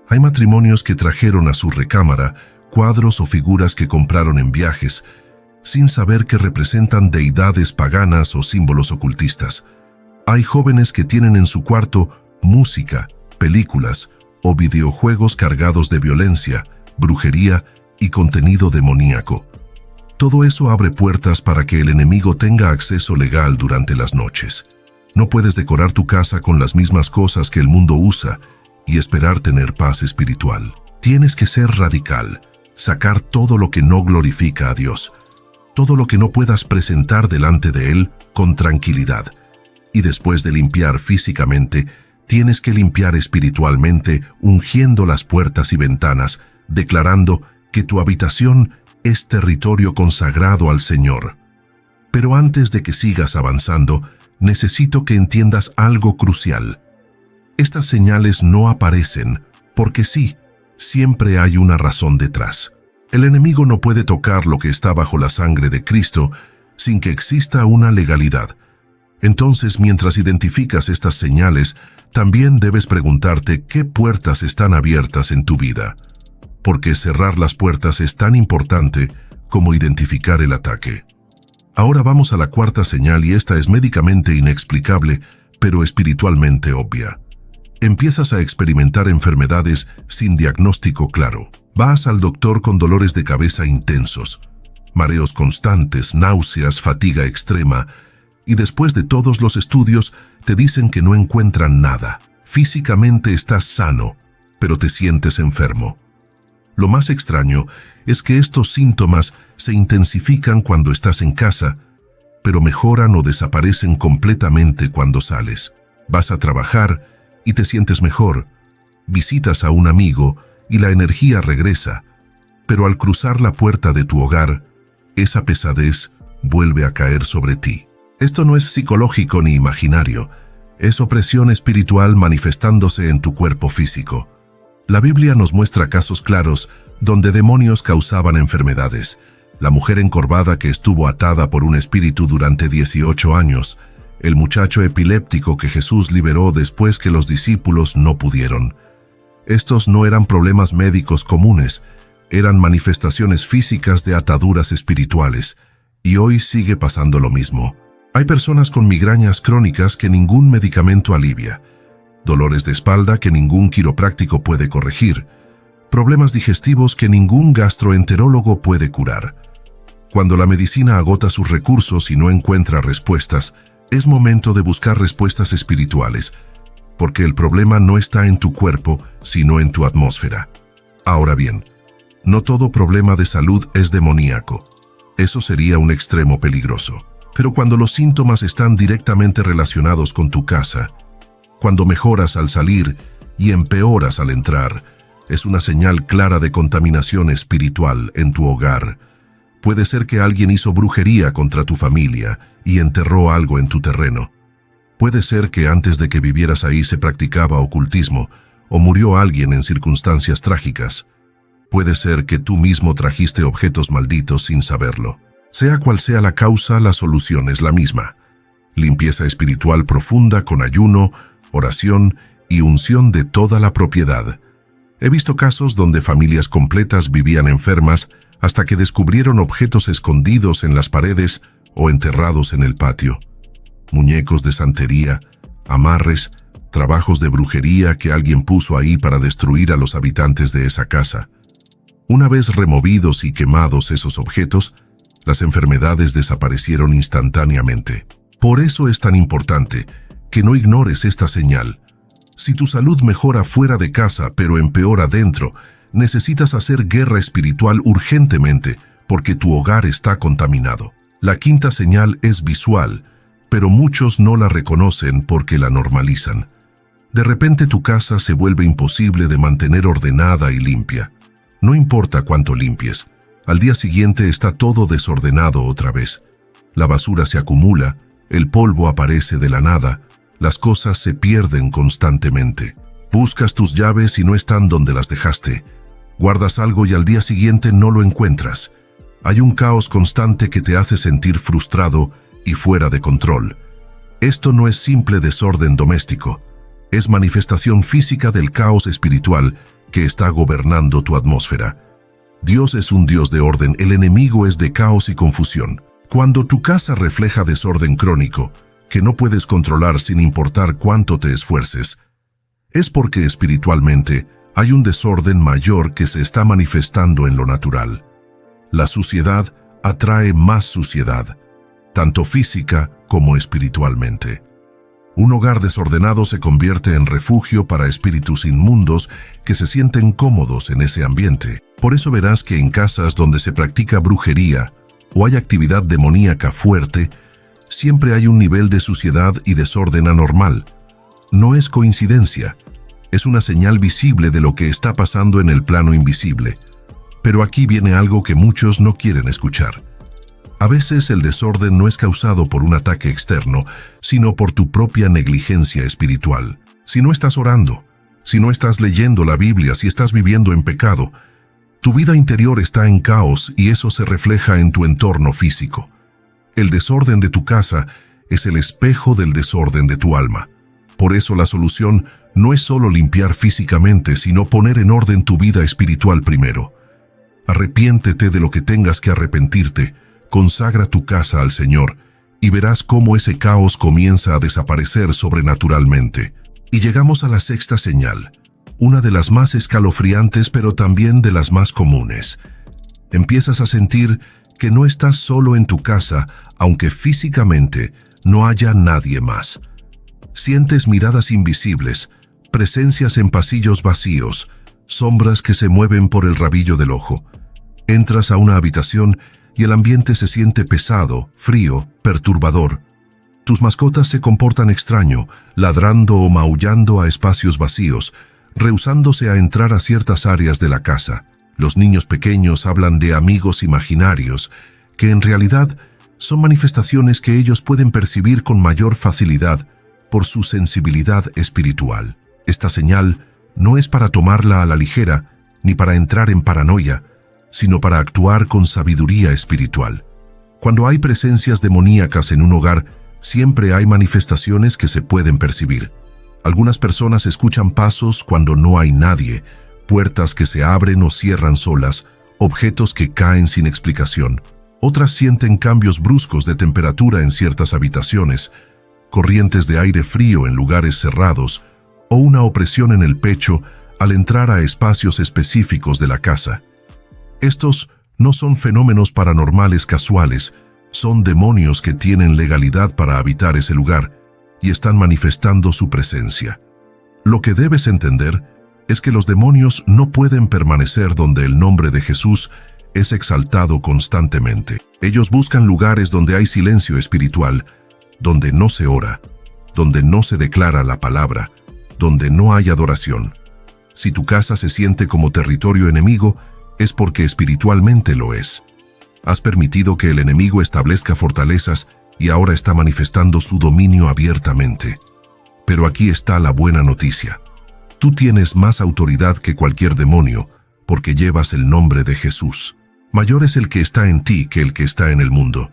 Hay matrimonios que trajeron a su recámara cuadros o figuras que compraron en viajes, sin saber que representan deidades paganas o símbolos ocultistas. Hay jóvenes que tienen en su cuarto música, películas o videojuegos cargados de violencia, brujería y contenido demoníaco. Todo eso abre puertas para que el enemigo tenga acceso legal durante las noches. No puedes decorar tu casa con las mismas cosas que el mundo usa y esperar tener paz espiritual. Tienes que ser radical, sacar todo lo que no glorifica a Dios, todo lo que no puedas presentar delante de Él con tranquilidad. Y después de limpiar físicamente, tienes que limpiar espiritualmente, ungiendo las puertas y ventanas, declarando que tu habitación es territorio consagrado al Señor. Pero antes de que sigas avanzando, necesito que entiendas algo crucial. Estas señales no aparecen porque sí, siempre hay una razón detrás. El enemigo no puede tocar lo que está bajo la sangre de Cristo sin que exista una legalidad. Entonces, mientras identificas estas señales, también debes preguntarte qué puertas están abiertas en tu vida. Porque cerrar las puertas es tan importante como identificar el ataque. Ahora vamos a la cuarta señal y esta es médicamente inexplicable, pero espiritualmente obvia. Empiezas a experimentar enfermedades sin diagnóstico claro. Vas al doctor con dolores de cabeza intensos, mareos constantes, náuseas, fatiga extrema, y después de todos los estudios te dicen que no encuentran nada. Físicamente estás sano, pero te sientes enfermo. Lo más extraño es que estos síntomas se intensifican cuando estás en casa, pero mejoran o desaparecen completamente cuando sales. Vas a trabajar y te sientes mejor. Visitas a un amigo y la energía regresa, pero al cruzar la puerta de tu hogar, esa pesadez vuelve a caer sobre ti. Esto no es psicológico ni imaginario, es opresión espiritual manifestándose en tu cuerpo físico. La Biblia nos muestra casos claros donde demonios causaban enfermedades. La mujer encorvada que estuvo atada por un espíritu durante 18 años, el muchacho epiléptico que Jesús liberó después que los discípulos no pudieron. Estos no eran problemas médicos comunes, eran manifestaciones físicas de ataduras espirituales, y hoy sigue pasando lo mismo. Hay personas con migrañas crónicas que ningún medicamento alivia, dolores de espalda que ningún quiropráctico puede corregir, problemas digestivos que ningún gastroenterólogo puede curar. Cuando la medicina agota sus recursos y no encuentra respuestas, es momento de buscar respuestas espirituales, porque el problema no está en tu cuerpo, sino en tu atmósfera. Ahora bien, no todo problema de salud es demoníaco. Eso sería un extremo peligroso. Pero cuando los síntomas están directamente relacionados con tu casa, cuando mejoras al salir y empeoras al entrar, es una señal clara de contaminación espiritual en tu hogar. Puede ser que alguien hizo brujería contra tu familia y enterró algo en tu terreno. Puede ser que antes de que vivieras ahí se practicaba ocultismo o murió alguien en circunstancias trágicas. Puede ser que tú mismo trajiste objetos malditos sin saberlo. Sea cual sea la causa, la solución es la misma. Limpieza espiritual profunda con ayuno, oración y unción de toda la propiedad. He visto casos donde familias completas vivían enfermas hasta que descubrieron objetos escondidos en las paredes o enterrados en el patio. Muñecos de santería, amarres, trabajos de brujería que alguien puso ahí para destruir a los habitantes de esa casa. Una vez removidos y quemados esos objetos, las enfermedades desaparecieron instantáneamente. Por eso es tan importante que no ignores esta señal. Si tu salud mejora fuera de casa pero empeora dentro, necesitas hacer guerra espiritual urgentemente porque tu hogar está contaminado. La quinta señal es visual, pero muchos no la reconocen porque la normalizan. De repente tu casa se vuelve imposible de mantener ordenada y limpia. No importa cuánto limpies, al día siguiente está todo desordenado otra vez. La basura se acumula, el polvo aparece de la nada, las cosas se pierden constantemente. Buscas tus llaves y no están donde las dejaste. Guardas algo y al día siguiente no lo encuentras. Hay un caos constante que te hace sentir frustrado y fuera de control. Esto no es simple desorden doméstico, es manifestación física del caos espiritual que está gobernando tu atmósfera. Dios es un Dios de orden, el enemigo es de caos y confusión. Cuando tu casa refleja desorden crónico, que no puedes controlar sin importar cuánto te esfuerces, es porque espiritualmente hay un desorden mayor que se está manifestando en lo natural. La suciedad atrae más suciedad, tanto física como espiritualmente. Un hogar desordenado se convierte en refugio para espíritus inmundos que se sienten cómodos en ese ambiente. Por eso verás que en casas donde se practica brujería o hay actividad demoníaca fuerte, siempre hay un nivel de suciedad y desorden anormal. No es coincidencia, es una señal visible de lo que está pasando en el plano invisible. Pero aquí viene algo que muchos no quieren escuchar. A veces el desorden no es causado por un ataque externo, sino por tu propia negligencia espiritual. Si no estás orando, si no estás leyendo la Biblia, si estás viviendo en pecado, tu vida interior está en caos y eso se refleja en tu entorno físico. El desorden de tu casa es el espejo del desorden de tu alma. Por eso la solución no es solo limpiar físicamente, sino poner en orden tu vida espiritual primero. Arrepiéntete de lo que tengas que arrepentirte, consagra tu casa al Señor y verás cómo ese caos comienza a desaparecer sobrenaturalmente. Y llegamos a la sexta señal, una de las más escalofriantes pero también de las más comunes. Empiezas a sentir que no estás solo en tu casa, aunque físicamente no haya nadie más. Sientes miradas invisibles, presencias en pasillos vacíos, sombras que se mueven por el rabillo del ojo. Entras a una habitación y el ambiente se siente pesado, frío, perturbador. Tus mascotas se comportan extraño, ladrando o maullando a espacios vacíos, rehusándose a entrar a ciertas áreas de la casa. Los niños pequeños hablan de amigos imaginarios, que en realidad son manifestaciones que ellos pueden percibir con mayor facilidad por su sensibilidad espiritual. Esta señal no es para tomarla a la ligera, ni para entrar en paranoia, sino para actuar con sabiduría espiritual. Cuando hay presencias demoníacas en un hogar, siempre hay manifestaciones que se pueden percibir. Algunas personas escuchan pasos cuando no hay nadie, puertas que se abren o cierran solas, objetos que caen sin explicación. Otras sienten cambios bruscos de temperatura en ciertas habitaciones, corrientes de aire frío en lugares cerrados, o una opresión en el pecho al entrar a espacios específicos de la casa. Estos no son fenómenos paranormales casuales, son demonios que tienen legalidad para habitar ese lugar y están manifestando su presencia. Lo que debes entender es que los demonios no pueden permanecer donde el nombre de Jesús es exaltado constantemente. Ellos buscan lugares donde hay silencio espiritual, donde no se ora, donde no se declara la palabra, donde no hay adoración. Si tu casa se siente como territorio enemigo, es porque espiritualmente lo es. Has permitido que el enemigo establezca fortalezas y ahora está manifestando su dominio abiertamente. Pero aquí está la buena noticia. Tú tienes más autoridad que cualquier demonio, porque llevas el nombre de Jesús. Mayor es el que está en ti que el que está en el mundo.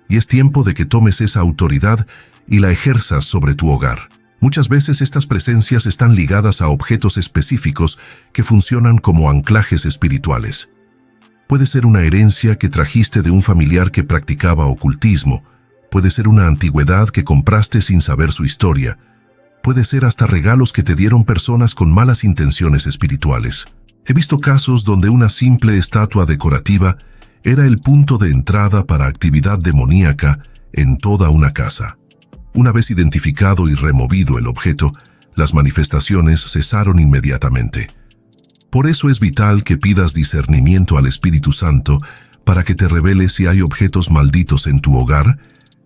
Y es tiempo de que tomes esa autoridad y la ejerzas sobre tu hogar. Muchas veces estas presencias están ligadas a objetos específicos que funcionan como anclajes espirituales. Puede ser una herencia que trajiste de un familiar que practicaba ocultismo, puede ser una antigüedad que compraste sin saber su historia, puede ser hasta regalos que te dieron personas con malas intenciones espirituales. He visto casos donde una simple estatua decorativa era el punto de entrada para actividad demoníaca en toda una casa. Una vez identificado y removido el objeto, las manifestaciones cesaron inmediatamente. Por eso es vital que pidas discernimiento al Espíritu Santo para que te revele si hay objetos malditos en tu hogar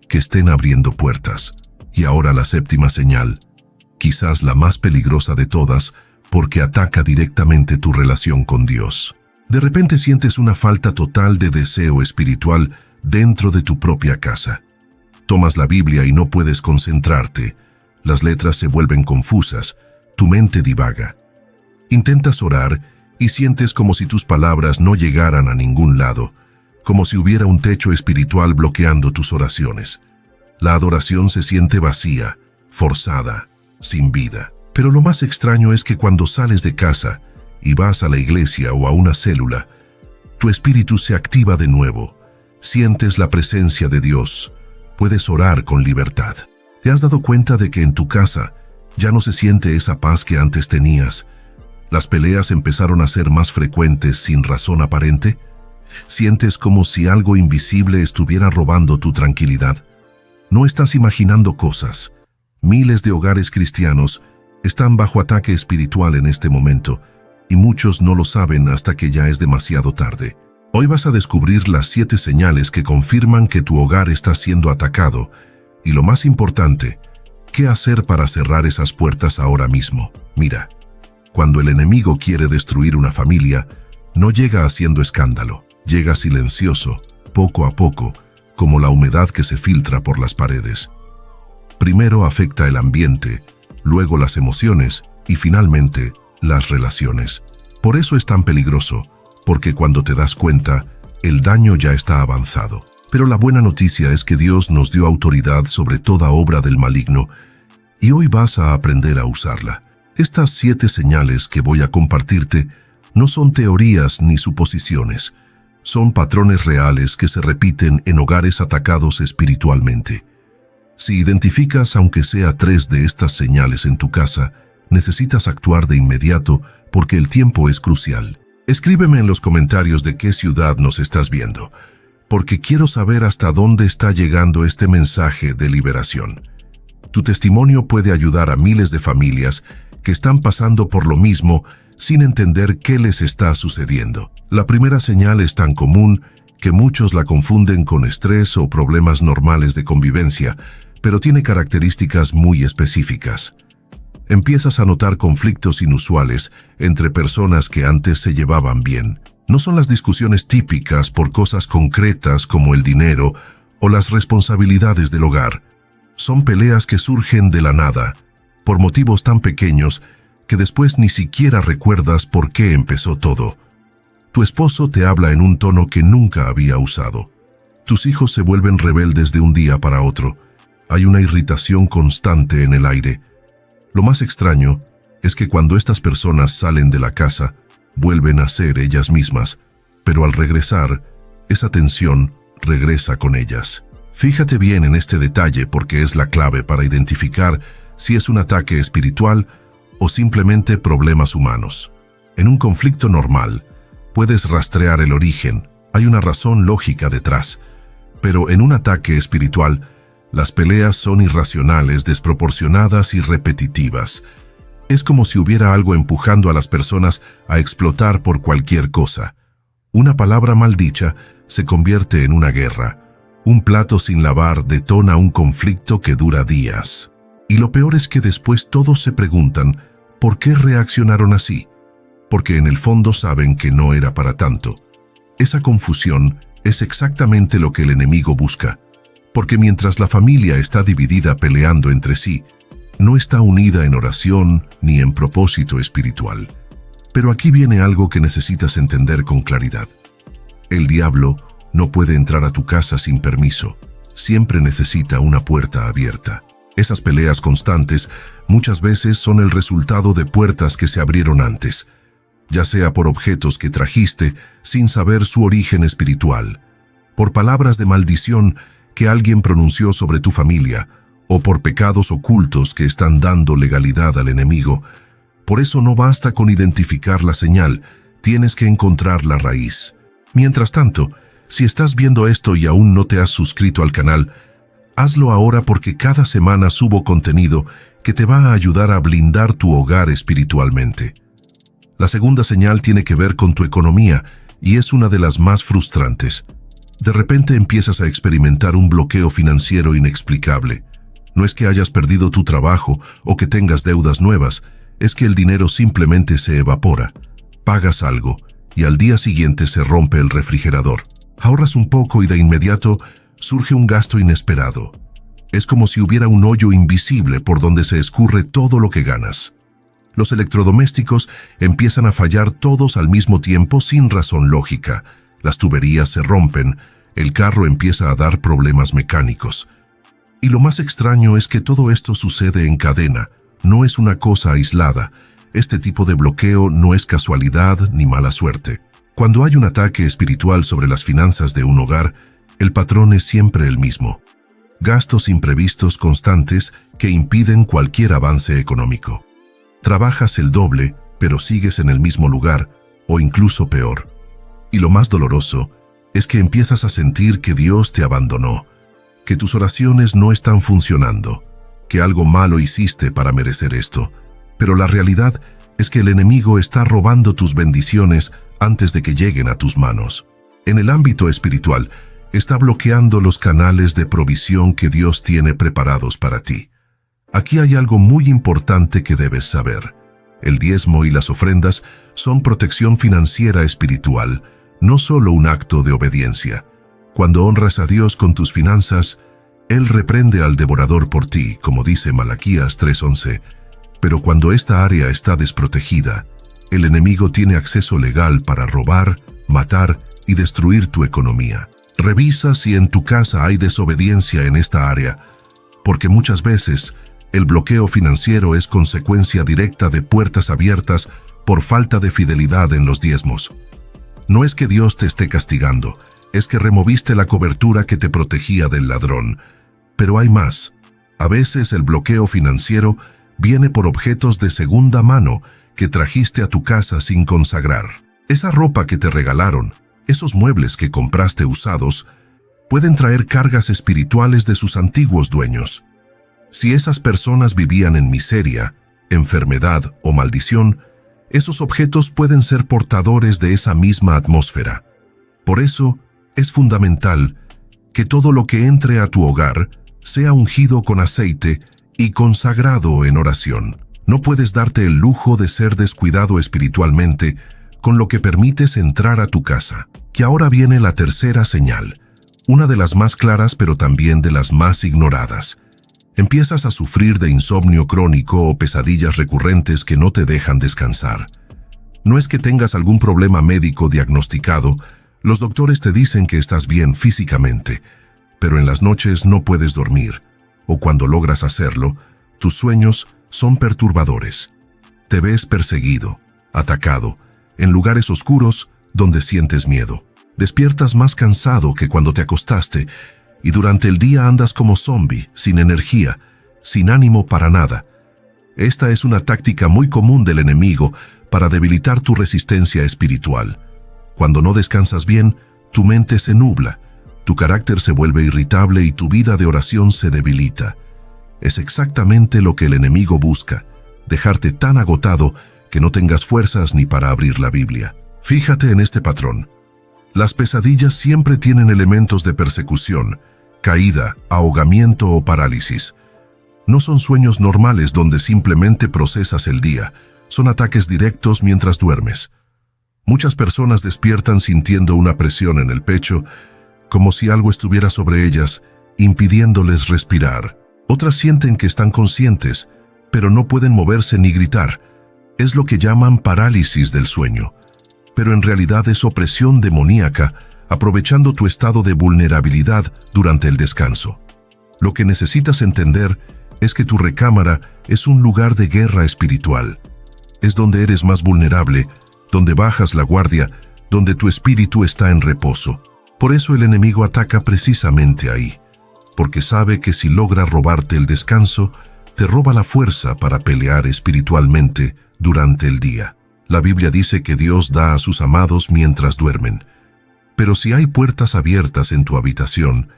que estén abriendo puertas. Y ahora la séptima señal, quizás la más peligrosa de todas, porque ataca directamente tu relación con Dios. De repente sientes una falta total de deseo espiritual dentro de tu propia casa. Tomas la Biblia y no puedes concentrarte. Las letras se vuelven confusas. Tu mente divaga. Intentas orar y sientes como si tus palabras no llegaran a ningún lado, como si hubiera un techo espiritual bloqueando tus oraciones. La adoración se siente vacía, forzada, sin vida. Pero lo más extraño es que cuando sales de casa y vas a la iglesia o a una célula, tu espíritu se activa de nuevo. Sientes la presencia de Dios. Puedes orar con libertad. ¿Te has dado cuenta de que en tu casa ya no se siente esa paz que antes tenías? Las peleas empezaron a ser más frecuentes sin razón aparente. ¿Sientes como si algo invisible estuviera robando tu tranquilidad? No estás imaginando cosas. Miles de hogares cristianos están bajo ataque espiritual en este momento, y muchos no lo saben hasta que ya es demasiado tarde. Hoy vas a descubrir las 7 señales que confirman que tu hogar está siendo atacado, y lo más importante, ¿qué hacer para cerrar esas puertas ahora mismo? Mira, cuando el enemigo quiere destruir una familia, no llega haciendo escándalo, llega silencioso, poco a poco, como la humedad que se filtra por las paredes. Primero afecta el ambiente, luego las emociones y finalmente las relaciones. Por eso es tan peligroso, porque cuando te das cuenta, el daño ya está avanzado. Pero la buena noticia es que Dios nos dio autoridad sobre toda obra del maligno, y hoy vas a aprender a usarla. Estas 7 señales que voy a compartirte no son teorías ni suposiciones, son patrones reales que se repiten en hogares atacados espiritualmente. Si identificas aunque sea 3 de estas señales en tu casa, necesitas actuar de inmediato porque el tiempo es crucial. Escríbeme en los comentarios de qué ciudad nos estás viendo, porque quiero saber hasta dónde está llegando este mensaje de liberación. Tu testimonio puede ayudar a miles de familias que están pasando por lo mismo sin entender qué les está sucediendo. La primera señal es tan común que muchos la confunden con estrés o problemas normales de convivencia, pero tiene características muy específicas. Empiezas a notar conflictos inusuales entre personas que antes se llevaban bien. No son las discusiones típicas por cosas concretas como el dinero o las responsabilidades del hogar. Son peleas que surgen de la nada, por motivos tan pequeños que después ni siquiera recuerdas por qué empezó todo. Tu esposo te habla en un tono que nunca había usado. Tus hijos se vuelven rebeldes de un día para otro. Hay una irritación constante en el aire. Lo más extraño es que cuando estas personas salen de la casa, vuelven a ser ellas mismas, pero al regresar, esa tensión regresa con ellas. Fíjate bien en este detalle porque es la clave para identificar si es un ataque espiritual o simplemente problemas humanos. En un conflicto normal, puedes rastrear el origen, hay una razón lógica detrás, pero en un ataque espiritual, las peleas son irracionales, desproporcionadas y repetitivas. Es como si hubiera algo empujando a las personas a explotar por cualquier cosa. Una palabra mal dicha se convierte en una guerra. Un plato sin lavar detona un conflicto que dura días. Y lo peor es que después todos se preguntan, ¿por qué reaccionaron así? Porque en el fondo saben que no era para tanto. Esa confusión es exactamente lo que el enemigo busca. Porque mientras la familia está dividida peleando entre sí, no está unida en oración ni en propósito espiritual. Pero aquí viene algo que necesitas entender con claridad. El diablo no puede entrar a tu casa sin permiso. Siempre necesita una puerta abierta. Esas peleas constantes muchas veces son el resultado de puertas que se abrieron antes, ya sea por objetos que trajiste sin saber su origen espiritual, por palabras de maldición que alguien pronunció sobre tu familia, o por pecados ocultos que están dando legalidad al enemigo. Por eso no basta con identificar la señal, tienes que encontrar la raíz. Mientras tanto, si estás viendo esto y aún no te has suscrito al canal, hazlo ahora porque cada semana subo contenido que te va a ayudar a blindar tu hogar espiritualmente. La segunda señal tiene que ver con tu economía y es una de las más frustrantes. De repente empiezas a experimentar un bloqueo financiero inexplicable. No es que hayas perdido tu trabajo o que tengas deudas nuevas, es que el dinero simplemente se evapora. Pagas algo y al día siguiente se rompe el refrigerador. Ahorras un poco y de inmediato surge un gasto inesperado. Es como si hubiera un hoyo invisible por donde se escurre todo lo que ganas. Los electrodomésticos empiezan a fallar todos al mismo tiempo sin razón lógica. Las tuberías se rompen, el carro empieza a dar problemas mecánicos. Y lo más extraño es que todo esto sucede en cadena, no es una cosa aislada. este tipo de bloqueo no es casualidad ni mala suerte. Cuando hay un ataque espiritual sobre las finanzas de un hogar, el patrón es siempre el mismo: gastos imprevistos constantes que impiden cualquier avance económico. Trabajas el doble, pero sigues en el mismo lugar, o incluso peor. Y lo más doloroso es que empiezas a sentir que Dios te abandonó, que tus oraciones no están funcionando, que algo malo hiciste para merecer esto. Pero la realidad es que el enemigo está robando tus bendiciones antes de que lleguen a tus manos. En el ámbito espiritual, está bloqueando los canales de provisión que Dios tiene preparados para ti. Aquí hay algo muy importante que debes saber. El diezmo y las ofrendas son protección financiera espiritual, no solo un acto de obediencia. Cuando honras a Dios con tus finanzas, Él reprende al devorador por ti, como dice Malaquías 3:11. Pero cuando esta área está desprotegida, el enemigo tiene acceso legal para robar, matar y destruir tu economía. Revisa si en tu casa hay desobediencia en esta área, porque muchas veces el bloqueo financiero es consecuencia directa de puertas abiertas por falta de fidelidad en los diezmos. No es que Dios te esté castigando, es que removiste la cobertura que te protegía del ladrón. Pero hay más. A veces el bloqueo financiero viene por objetos de segunda mano que trajiste a tu casa sin consagrar. Esa ropa que te regalaron, esos muebles que compraste usados, pueden traer cargas espirituales de sus antiguos dueños. Si esas personas vivían en miseria, enfermedad o maldición, esos objetos pueden ser portadores de esa misma atmósfera. Por eso, es fundamental que todo lo que entre a tu hogar sea ungido con aceite y consagrado en oración. No puedes darte el lujo de ser descuidado espiritualmente con lo que permites entrar a tu casa. Que ahora viene la tercera señal, una de las más claras pero también de las más ignoradas. Empiezas a sufrir de insomnio crónico o pesadillas recurrentes que no te dejan descansar. No es que tengas algún problema médico diagnosticado, los doctores te dicen que estás bien físicamente, pero en las noches no puedes dormir, o cuando logras hacerlo, tus sueños son perturbadores. Te ves perseguido, atacado, en lugares oscuros donde sientes miedo. Despiertas más cansado que cuando te acostaste, y durante el día andas como zombi, sin energía, sin ánimo para nada. Esta es una táctica muy común del enemigo para debilitar tu resistencia espiritual. Cuando no descansas bien, tu mente se nubla, tu carácter se vuelve irritable y tu vida de oración se debilita. Es exactamente lo que el enemigo busca, dejarte tan agotado que no tengas fuerzas ni para abrir la Biblia. Fíjate en este patrón. Las pesadillas siempre tienen elementos de persecución, caída, ahogamiento o parálisis. No son sueños normales donde simplemente procesas el día, son ataques directos mientras duermes. Muchas personas despiertan sintiendo una presión en el pecho, como si algo estuviera sobre ellas, impidiéndoles respirar. Otras sienten que están conscientes, pero no pueden moverse ni gritar. Es lo que llaman parálisis del sueño. Pero en realidad es opresión demoníaca, aprovechando tu estado de vulnerabilidad durante el descanso. Lo que necesitas entender es que tu recámara es un lugar de guerra espiritual. Es donde eres más vulnerable, donde bajas la guardia, donde tu espíritu está en reposo. Por eso el enemigo ataca precisamente ahí, porque sabe que si logra robarte el descanso, te roba la fuerza para pelear espiritualmente durante el día. La Biblia dice que Dios da a sus amados mientras duermen. Pero si hay puertas abiertas en tu habitación,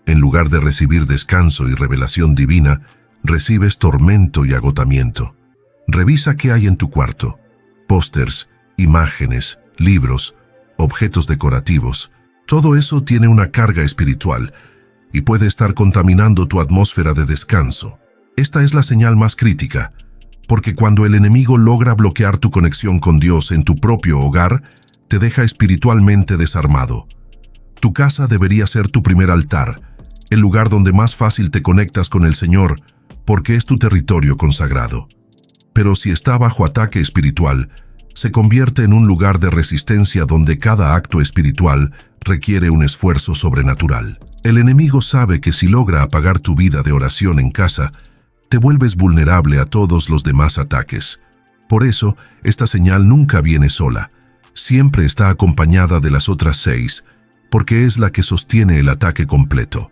en lugar de recibir descanso y revelación divina, recibes tormento y agotamiento. Revisa qué hay en tu cuarto: pósters, imágenes, libros, objetos decorativos. Todo eso tiene una carga espiritual y puede estar contaminando tu atmósfera de descanso. Esta es la señal más crítica, porque cuando el enemigo logra bloquear tu conexión con Dios en tu propio hogar, te deja espiritualmente desarmado. Tu casa debería ser tu primer altar, el lugar donde más fácil te conectas con el Señor, porque es tu territorio consagrado. Pero si está bajo ataque espiritual, se convierte en un lugar de resistencia donde cada acto espiritual requiere un esfuerzo sobrenatural. El enemigo sabe que si logra apagar tu vida de oración en casa, te vuelves vulnerable a todos los demás ataques. Por eso, esta señal nunca viene sola. Siempre está acompañada de las otras 6, porque es la que sostiene el ataque completo.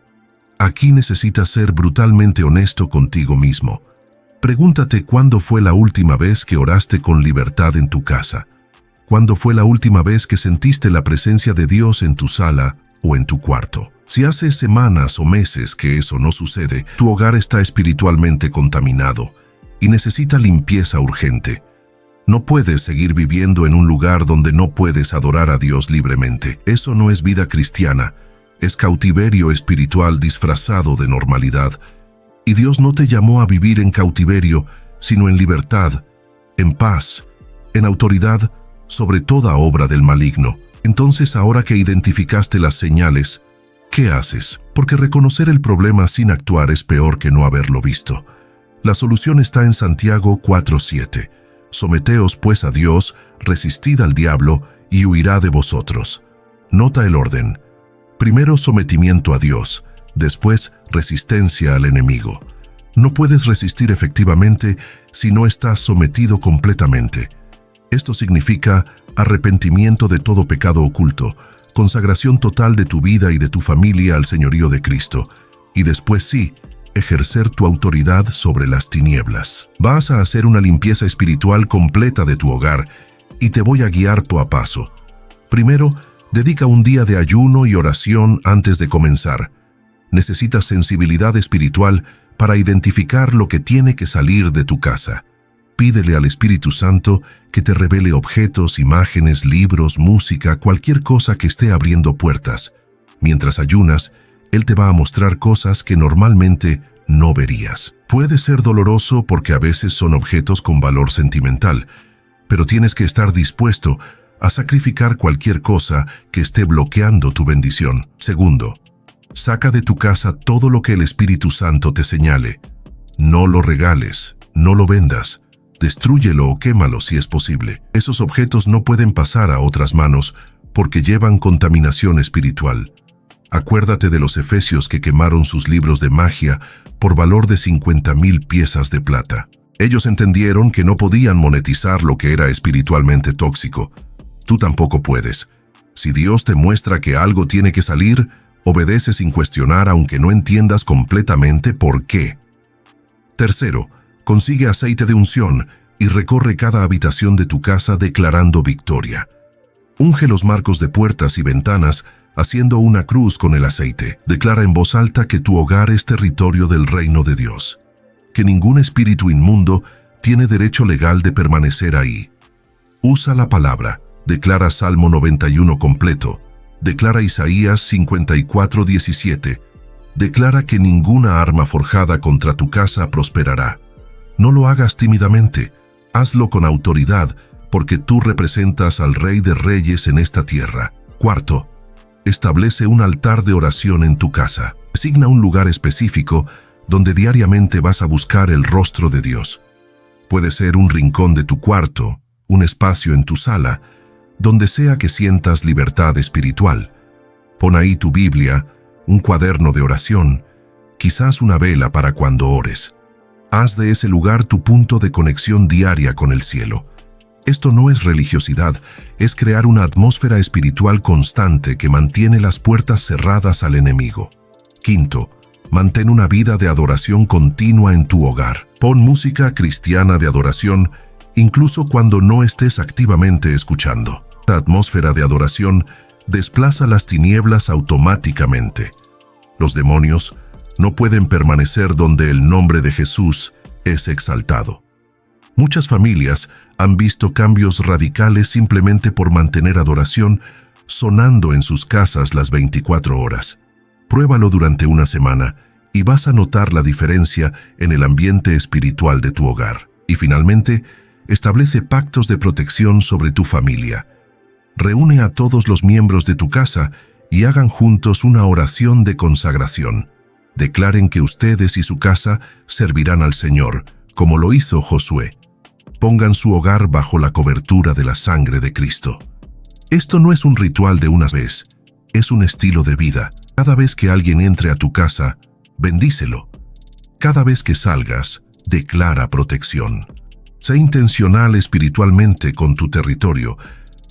Aquí necesitas ser brutalmente honesto contigo mismo. Pregúntate cuándo fue la última vez que oraste con libertad en tu casa. ¿Cuándo fue la última vez que sentiste la presencia de Dios en tu sala o en tu cuarto? Si hace semanas o meses que eso no sucede, tu hogar está espiritualmente contaminado y necesita limpieza urgente. No puedes seguir viviendo en un lugar donde no puedes adorar a Dios libremente. Eso no es vida cristiana, es cautiverio espiritual disfrazado de normalidad. Y Dios no te llamó a vivir en cautiverio, sino en libertad, en paz, en autoridad sobre toda obra del maligno. Entonces, ahora que identificaste las señales, ¿qué haces? Porque reconocer el problema sin actuar es peor que no haberlo visto. La solución está en Santiago 4:7. Someteos pues a Dios, resistid al diablo, y huirá de vosotros. Nota el orden. Primero sometimiento a Dios, después resistencia al enemigo. No puedes resistir efectivamente si no estás sometido completamente. Esto significa arrepentimiento de todo pecado oculto, consagración total de tu vida y de tu familia al señorío de Cristo, y después sí, ejercer tu autoridad sobre las tinieblas. Vas a hacer una limpieza espiritual completa de tu hogar y te voy a guiar paso a paso. Primero, dedica un día de ayuno y oración antes de comenzar. Necesitas sensibilidad espiritual para identificar lo que tiene que salir de tu casa. Pídele al Espíritu Santo que te revele objetos, imágenes, libros, música, cualquier cosa que esté abriendo puertas. Mientras ayunas, Él te va a mostrar cosas que normalmente no verías. Puede ser doloroso porque a veces son objetos con valor sentimental, pero tienes que estar dispuesto a sacrificar cualquier cosa que esté bloqueando tu bendición. Segundo, saca de tu casa todo lo que el Espíritu Santo te señale. No lo regales, no lo vendas. Destrúyelo o quémalo si es posible. Esos objetos no pueden pasar a otras manos porque llevan contaminación espiritual. Acuérdate de los efesios que quemaron sus libros de magia por valor de 50,000 piezas de plata. Ellos entendieron que no podían monetizar lo que era espiritualmente tóxico. Tú tampoco puedes. Si Dios te muestra que algo tiene que salir, obedece sin cuestionar aunque no entiendas completamente por qué. Tercero, consigue aceite de unción y recorre cada habitación de tu casa declarando victoria. Unge los marcos de puertas y ventanas haciendo una cruz con el aceite. Declara en voz alta que tu hogar es territorio del reino de Dios, que ningún espíritu inmundo tiene derecho legal de permanecer ahí. Usa la palabra. Declara Salmo 91 completo. Declara Isaías 54:17. Declara que ninguna arma forjada contra tu casa prosperará. No lo hagas tímidamente, hazlo con autoridad, porque tú representas al Rey de Reyes en esta tierra. Cuarto, establece un altar de oración en tu casa. Designa un lugar específico donde diariamente vas a buscar el rostro de Dios. Puede ser un rincón de tu cuarto, un espacio en tu sala, donde sea que sientas libertad espiritual. Pon ahí tu Biblia, un cuaderno de oración, quizás una vela para cuando ores. Haz de ese lugar tu punto de conexión diaria con el cielo. Esto no es religiosidad, es crear una atmósfera espiritual constante que mantiene las puertas cerradas al enemigo. Quinto, mantén una vida de adoración continua en tu hogar. Pon música cristiana de adoración, incluso cuando no estés activamente escuchando. La atmósfera de adoración desplaza las tinieblas automáticamente. Los demonios no pueden permanecer donde el nombre de Jesús es exaltado. Muchas familias han visto cambios radicales simplemente por mantener adoración sonando en sus casas las 24 horas. Pruébalo durante una semana y vas a notar la diferencia en el ambiente espiritual de tu hogar. Y finalmente, establece pactos de protección sobre tu familia. Reúne a todos los miembros de tu casa y hagan juntos una oración de consagración. Declaren que ustedes y su casa servirán al Señor, como lo hizo Josué. Pongan su hogar bajo la cobertura de la sangre de Cristo. Esto no es un ritual de una vez, es un estilo de vida. Cada vez que alguien entre a tu casa, bendícelo. Cada vez que salgas, declara protección. Sé intencional espiritualmente con tu territorio,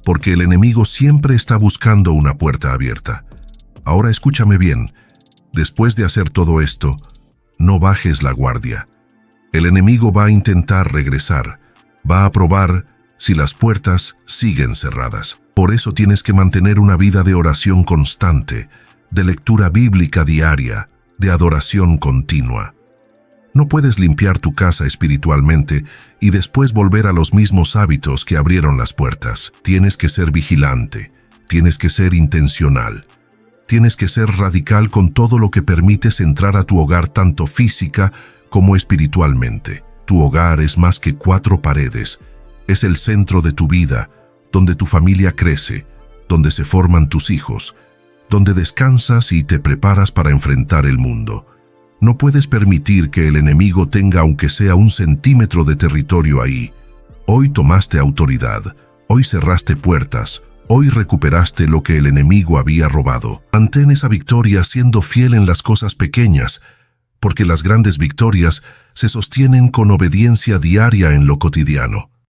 porque el enemigo siempre está buscando una puerta abierta. Ahora escúchame bien. Después de hacer todo esto, no bajes la guardia. El enemigo va a intentar regresar, va a probar si las puertas siguen cerradas. Por eso tienes que mantener una vida de oración constante, de lectura bíblica diaria, de adoración continua. No puedes limpiar tu casa espiritualmente y después volver a los mismos hábitos que abrieron las puertas. Tienes que ser vigilante, tienes que ser intencional, tienes que ser radical con todo lo que permites entrar a tu hogar tanto física como espiritualmente. Tu hogar es más que 4 paredes, es el centro de tu vida, donde tu familia crece, donde se forman tus hijos, donde descansas y te preparas para enfrentar el mundo. No puedes permitir que el enemigo tenga aunque sea 1 centímetro de territorio ahí. Hoy tomaste autoridad, hoy cerraste puertas, hoy recuperaste lo que el enemigo había robado. Mantén esa victoria siendo fiel en las cosas pequeñas, porque las grandes victorias se sostienen con obediencia diaria en lo cotidiano.